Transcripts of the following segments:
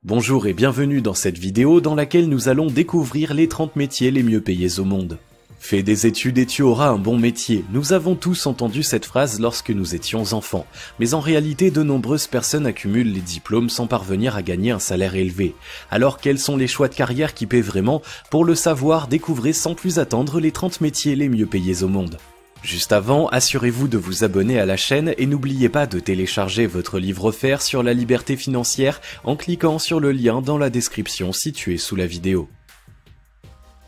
Bonjour et bienvenue dans cette vidéo dans laquelle nous allons découvrir les 30 métiers les mieux payés au monde. Fais des études et tu auras un bon métier. Nous avons tous entendu cette phrase lorsque nous étions enfants. Mais en réalité, de nombreuses personnes accumulent les diplômes sans parvenir à gagner un salaire élevé. Alors quels sont les choix de carrière qui paient vraiment? Pour le savoir, découvrez sans plus attendre les 30 métiers les mieux payés au monde. Juste avant, assurez-vous de vous abonner à la chaîne et n'oubliez pas de télécharger votre livre offert sur la liberté financière en cliquant sur le lien dans la description située sous la vidéo.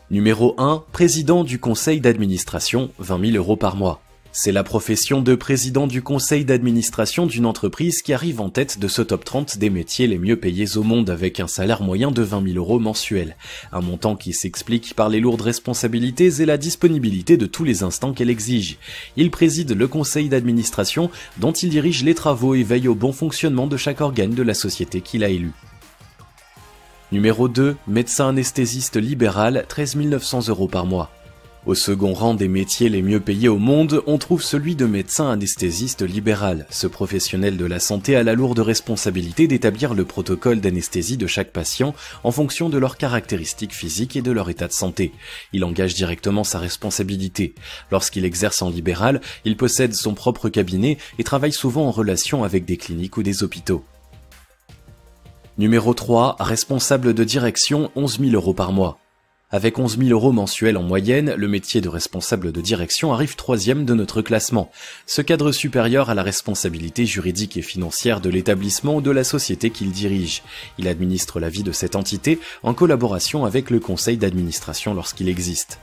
Numéro 1. Président du conseil d'administration, 20 000 € par mois. C'est la profession de président du conseil d'administration d'une entreprise qui arrive en tête de ce top 30 des métiers les mieux payés au monde avec un salaire moyen de 20 000 € mensuel. Un montant qui s'explique par les lourdes responsabilités et la disponibilité de tous les instants qu'elle exige. Il préside le conseil d'administration dont il dirige les travaux et veille au bon fonctionnement de chaque organe de la société qu'il a élu. Numéro 2. Médecin anesthésiste libéral, 13 900 € par mois. Au second rang des métiers les mieux payés au monde, on trouve celui de médecin anesthésiste libéral. Ce professionnel de la santé a la lourde responsabilité d'établir le protocole d'anesthésie de chaque patient en fonction de leurs caractéristiques physiques et de leur état de santé. Il engage directement sa responsabilité. Lorsqu'il exerce en libéral, il possède son propre cabinet et travaille souvent en relation avec des cliniques ou des hôpitaux. Numéro 3. Responsable de direction, 11 000 € par mois. Avec 11 000 € mensuels en moyenne, le métier de responsable de direction arrive 3e de notre classement. Ce cadre supérieur à la responsabilité juridique et financière de l'établissement ou de la société qu'il dirige. Il administre la vie de cette entité en collaboration avec le conseil d'administration lorsqu'il existe.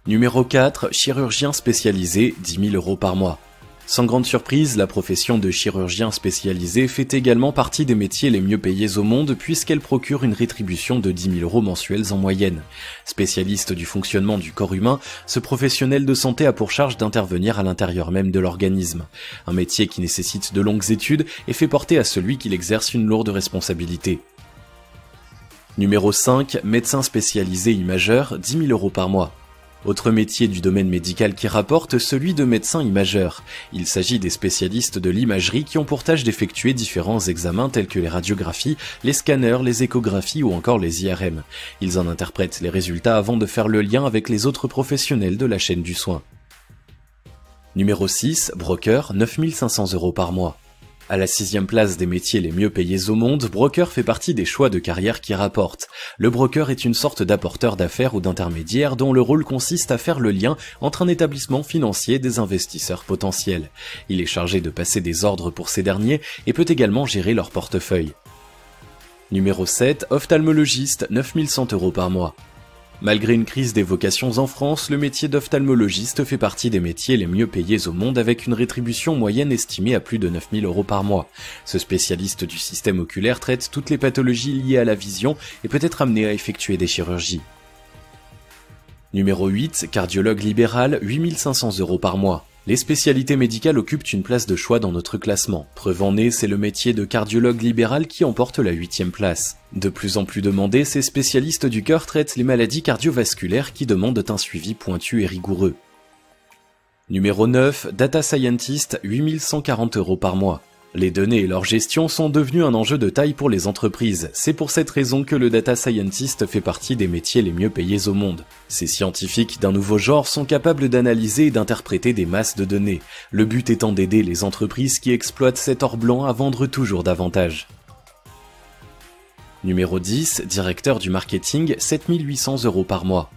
Numéro 4. Chirurgien spécialisé, 10 000 € par mois. Sans grande surprise, la profession de chirurgien spécialisé fait également partie des métiers les mieux payés au monde puisqu'elle procure une rétribution de 10 000 € mensuels en moyenne. Spécialiste du fonctionnement du corps humain, ce professionnel de santé a pour charge d'intervenir à l'intérieur même de l'organisme. Un métier qui nécessite de longues études et fait porter à celui qui l'exerce une lourde responsabilité. Numéro 5. Médecin spécialisé imageur, 10 000 € par mois. Autre métier du domaine médical qui rapporte, celui de médecin imageur. Il s'agit des spécialistes de l'imagerie qui ont pour tâche d'effectuer différents examens tels que les radiographies, les scanners, les échographies ou encore les IRM. Ils en interprètent les résultats avant de faire le lien avec les autres professionnels de la chaîne du soin. Numéro 6. Broker, 9 500 € par mois. À la 6e place des métiers les mieux payés au monde, broker fait partie des choix de carrière qui rapportent. Le broker est une sorte d'apporteur d'affaires ou d'intermédiaire dont le rôle consiste à faire le lien entre un établissement financier et des investisseurs potentiels. Il est chargé de passer des ordres pour ces derniers et peut également gérer leur portefeuille. Numéro 7. Ophtalmologiste, 9 100 € par mois. Malgré une crise des vocations en France, le métier d'ophtalmologiste fait partie des métiers les mieux payés au monde avec une rétribution moyenne estimée à plus de 9 000 € par mois. Ce spécialiste du système oculaire traite toutes les pathologies liées à la vision et peut être amené à effectuer des chirurgies. Numéro 8. Cardiologue libéral, 8 500 € par mois. Les spécialités médicales occupent une place de choix dans notre classement. Preuve en est, c'est le métier de cardiologue libéral qui emporte la 8e place. De plus en plus demandé, ces spécialistes du cœur traitent les maladies cardiovasculaires qui demandent un suivi pointu et rigoureux. Numéro 9. Data Scientist, 8 140 € par mois. Les données et leur gestion sont devenues un enjeu de taille pour les entreprises. C'est pour cette raison que le data scientist fait partie des métiers les mieux payés au monde. Ces scientifiques d'un nouveau genre sont capables d'analyser et d'interpréter des masses de données. Le but étant d'aider les entreprises qui exploitent cet or blanc à vendre toujours davantage. Numéro 10. Directeur du marketing, 7 800 € par mois.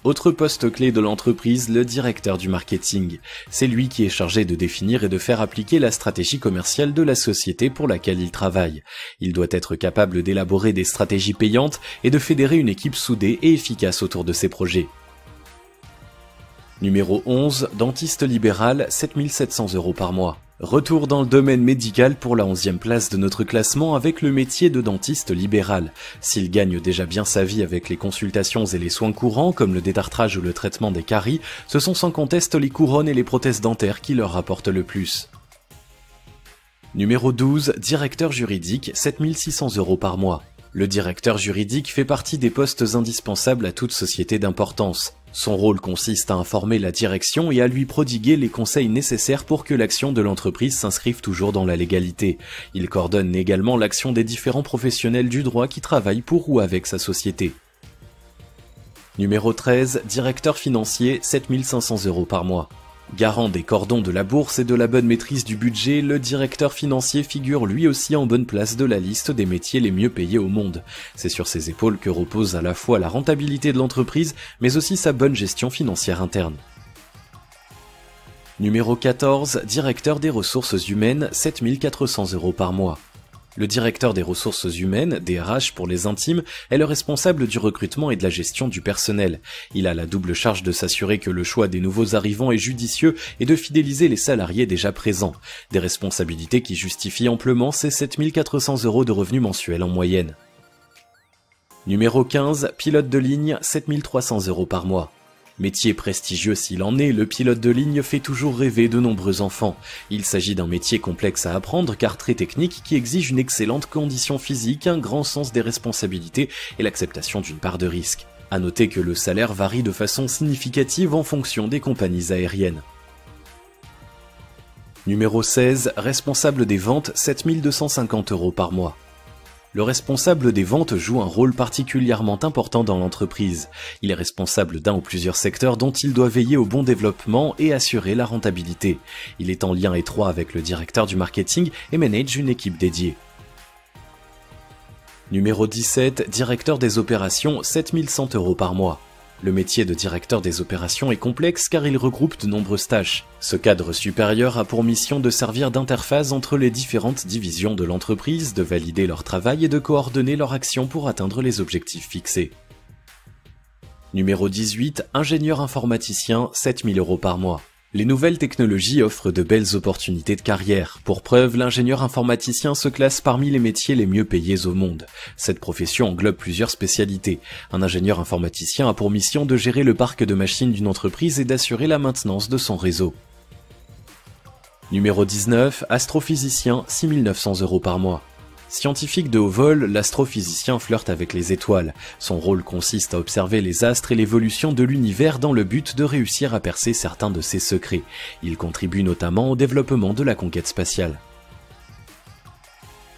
Autre poste clé de l'entreprise, le directeur du marketing. C'est lui qui est chargé de définir et de faire appliquer la stratégie commerciale de la société pour laquelle il travaille. Il doit être capable d'élaborer des stratégies payantes et de fédérer une équipe soudée et efficace autour de ses projets. Numéro 11. Dentiste libéral, 7 700 € par mois. Retour dans le domaine médical pour la 11e place de notre classement avec le métier de dentiste libéral. S'il gagne déjà bien sa vie avec les consultations et les soins courants comme le détartrage ou le traitement des caries, ce sont sans conteste les couronnes et les prothèses dentaires qui leur rapportent le plus. Numéro 12. Directeur juridique, 7 600 € par mois. Le directeur juridique fait partie des postes indispensables à toute société d'importance. Son rôle consiste à informer la direction et à lui prodiguer les conseils nécessaires pour que l'action de l'entreprise s'inscrive toujours dans la légalité. Il coordonne également l'action des différents professionnels du droit qui travaillent pour ou avec sa société. Numéro 13, directeur financier, 7 500 € par mois. Garant des cordons de la bourse et de la bonne maîtrise du budget, le directeur financier figure lui aussi en bonne place de la liste des métiers les mieux payés au monde. C'est sur ses épaules que repose à la fois la rentabilité de l'entreprise, mais aussi sa bonne gestion financière interne. Numéro 14, directeur des ressources humaines, 7 400 € par mois. Le directeur des ressources humaines, DRH pour les intimes, est le responsable du recrutement et de la gestion du personnel. Il a la double charge de s'assurer que le choix des nouveaux arrivants est judicieux et de fidéliser les salariés déjà présents. Des responsabilités qui justifient amplement ces 7 400 € de revenus mensuels en moyenne. Numéro 15, pilote de ligne, 7 300 € par mois. Métier prestigieux s'il en est, le pilote de ligne fait toujours rêver de nombreux enfants. Il s'agit d'un métier complexe à apprendre car très technique qui exige une excellente condition physique, un grand sens des responsabilités et l'acceptation d'une part de risque. À noter que le salaire varie de façon significative en fonction des compagnies aériennes. Numéro 16, responsable des ventes, 7 250 € par mois. Le responsable des ventes joue un rôle particulièrement important dans l'entreprise. Il est responsable d'un ou plusieurs secteurs dont il doit veiller au bon développement et assurer la rentabilité. Il est en lien étroit avec le directeur du marketing et manage une équipe dédiée. Numéro 17, directeur des opérations, 7 100 € par mois. Le métier de directeur des opérations est complexe car il regroupe de nombreuses tâches. Ce cadre supérieur a pour mission de servir d'interface entre les différentes divisions de l'entreprise, de valider leur travail et de coordonner leur action pour atteindre les objectifs fixés. Numéro 18, ingénieur informaticien, 7 000 € par mois. Les nouvelles technologies offrent de belles opportunités de carrière. Pour preuve, l'ingénieur informaticien se classe parmi les métiers les mieux payés au monde. Cette profession englobe plusieurs spécialités. Un ingénieur informaticien a pour mission de gérer le parc de machines d'une entreprise et d'assurer la maintenance de son réseau. Numéro 19, astrophysicien, 6 900 € par mois. Scientifique de haut vol, l'astrophysicien flirte avec les étoiles. Son rôle consiste à observer les astres et l'évolution de l'univers dans le but de réussir à percer certains de ses secrets. Il contribue notamment au développement de la conquête spatiale.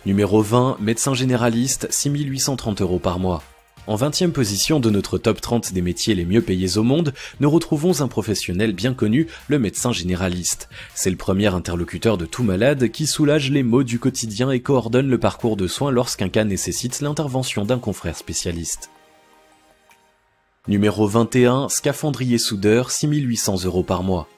Numéro 20, médecin généraliste, 6 830 € par mois. En 20e position de notre top 30 des métiers les mieux payés au monde, nous retrouvons un professionnel bien connu, le médecin généraliste. C'est le premier interlocuteur de tout malade qui soulage les maux du quotidien et coordonne le parcours de soins lorsqu'un cas nécessite l'intervention d'un confrère spécialiste. Numéro 21, scaphandrier soudeur, 6 800 € par mois.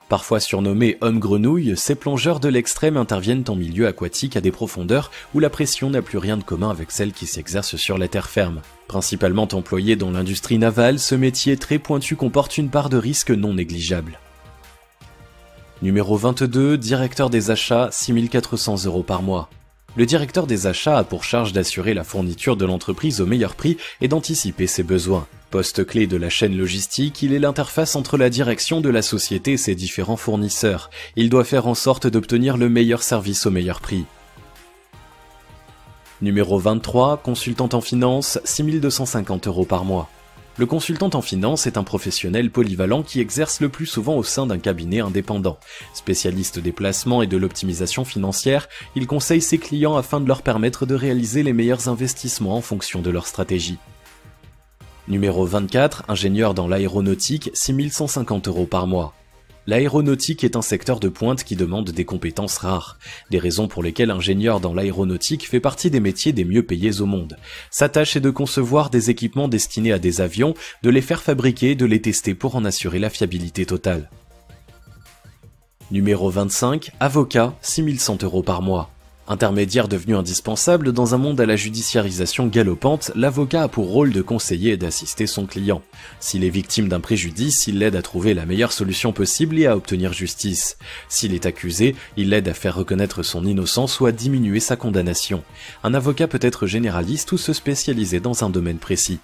Parfois surnommés hommes grenouilles, ces plongeurs de l'extrême interviennent en milieu aquatique à des profondeurs où la pression n'a plus rien de commun avec celle qui s'exerce sur la terre ferme. Principalement employé dans l'industrie navale, ce métier très pointu comporte une part de risque non négligeable. Numéro 22, directeur des achats, 6 400 € par mois. Le directeur des achats a pour charge d'assurer la fourniture de l'entreprise au meilleur prix et d'anticiper ses besoins. Poste clé de la chaîne logistique, il est l'interface entre la direction de la société et ses différents fournisseurs. Il doit faire en sorte d'obtenir le meilleur service au meilleur prix. Numéro 23, consultant en finance, 6 250 € par mois. Le consultant en finance est un professionnel polyvalent qui exerce le plus souvent au sein d'un cabinet indépendant. Spécialiste des placements et de l'optimisation financière, il conseille ses clients afin de leur permettre de réaliser les meilleurs investissements en fonction de leur stratégie. Numéro 24, ingénieur dans l'aéronautique, 6 150 € par mois. L'aéronautique est un secteur de pointe qui demande des compétences rares, des raisons pour lesquelles ingénieur dans l'aéronautique fait partie des métiers des mieux payés au monde. Sa tâche est de concevoir des équipements destinés à des avions, de les faire fabriquer et de les tester pour en assurer la fiabilité totale. Numéro 25, avocat, 6 100 € par mois. Intermédiaire devenu indispensable dans un monde à la judiciarisation galopante, l'avocat a pour rôle de conseiller et d'assister son client. S'il est victime d'un préjudice, il l'aide à trouver la meilleure solution possible et à obtenir justice. S'il est accusé, il l'aide à faire reconnaître son innocence ou à diminuer sa condamnation. Un avocat peut être généraliste ou se spécialiser dans un domaine précis.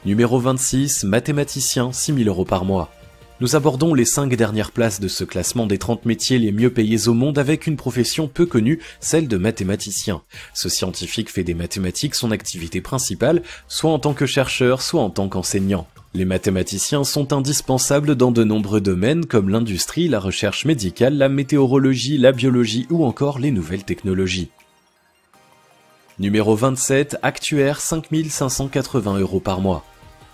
Numéro 26, mathématicien, 6 000 € par mois. Nous abordons les 5 dernières places de ce classement des 30 métiers les mieux payés au monde avec une profession peu connue, celle de mathématicien. Ce scientifique fait des mathématiques son activité principale, soit en tant que chercheur, soit en tant qu'enseignant. Les mathématiciens sont indispensables dans de nombreux domaines comme l'industrie, la recherche médicale, la météorologie, la biologie ou encore les nouvelles technologies. Numéro 27, actuaire, 5 580 € par mois.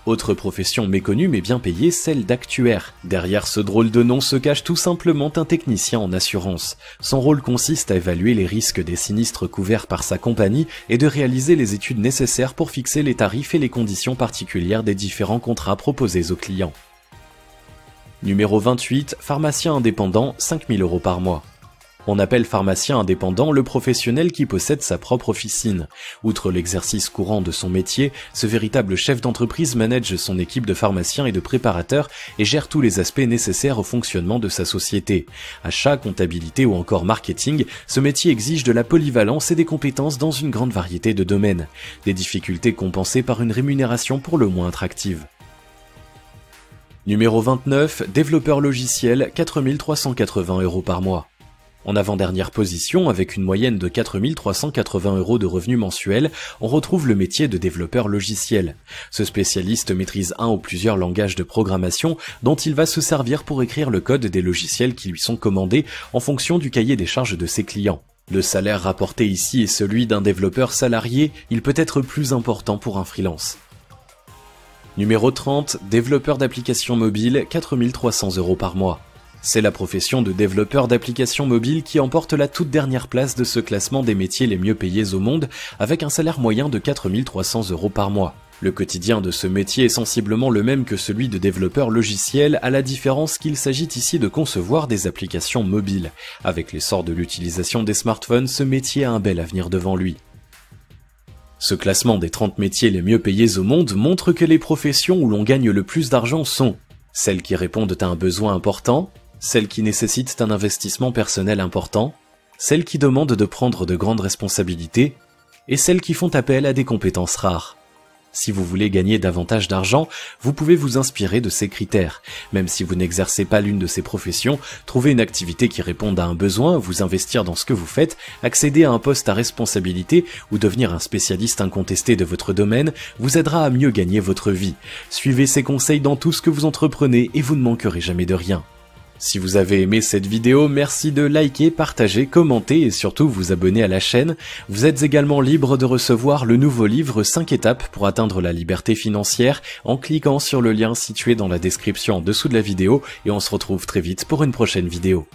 Autre profession méconnue mais bien payée, celle d'actuaire. Derrière ce drôle de nom se cache tout simplement un technicien en assurance. Son rôle consiste à évaluer les risques des sinistres couverts par sa compagnie et de réaliser les études nécessaires pour fixer les tarifs et les conditions particulières des différents contrats proposés aux clients. Numéro 28, pharmacien indépendant, 5 000 € par mois. On appelle pharmacien indépendant le professionnel qui possède sa propre officine. Outre l'exercice courant de son métier, ce véritable chef d'entreprise manage son équipe de pharmaciens et de préparateurs et gère tous les aspects nécessaires au fonctionnement de sa société. Achat, comptabilité ou encore marketing, ce métier exige de la polyvalence et des compétences dans une grande variété de domaines. Des difficultés compensées par une rémunération pour le moins attractive. Numéro 29, développeur logiciel, 4 380 € par mois. En avant-dernière position, avec une moyenne de 4 380 € de revenus mensuels, on retrouve le métier de développeur logiciel. Ce spécialiste maîtrise un ou plusieurs langages de programmation dont il va se servir pour écrire le code des logiciels qui lui sont commandés en fonction du cahier des charges de ses clients. Le salaire rapporté ici est celui d'un développeur salarié, il peut être plus important pour un freelance. Numéro 30, développeur d'applications mobiles, 4 300 € par mois. C'est la profession de développeur d'applications mobiles qui emporte la toute dernière place de ce classement des métiers les mieux payés au monde, avec un salaire moyen de 4 300 € par mois. Le quotidien de ce métier est sensiblement le même que celui de développeur logiciel, à la différence qu'il s'agit ici de concevoir des applications mobiles. Avec l'essor de l'utilisation des smartphones, ce métier a un bel avenir devant lui. Ce classement des 30 métiers les mieux payés au monde montre que les professions où l'on gagne le plus d'argent sont celles qui répondent à un besoin important, celles qui nécessitent un investissement personnel important, celles qui demandent de prendre de grandes responsabilités, et celles qui font appel à des compétences rares. Si vous voulez gagner davantage d'argent, vous pouvez vous inspirer de ces critères. Même si vous n'exercez pas l'une de ces professions, trouver une activité qui réponde à un besoin, vous investir dans ce que vous faites, accéder à un poste à responsabilité ou devenir un spécialiste incontesté de votre domaine vous aidera à mieux gagner votre vie. Suivez ces conseils dans tout ce que vous entreprenez et vous ne manquerez jamais de rien. Si vous avez aimé cette vidéo, merci de liker, partager, commenter et surtout vous abonner à la chaîne. Vous êtes également libre de recevoir le nouveau livre 5 étapes pour atteindre la liberté financière en cliquant sur le lien situé dans la description en dessous de la vidéo et on se retrouve très vite pour une prochaine vidéo.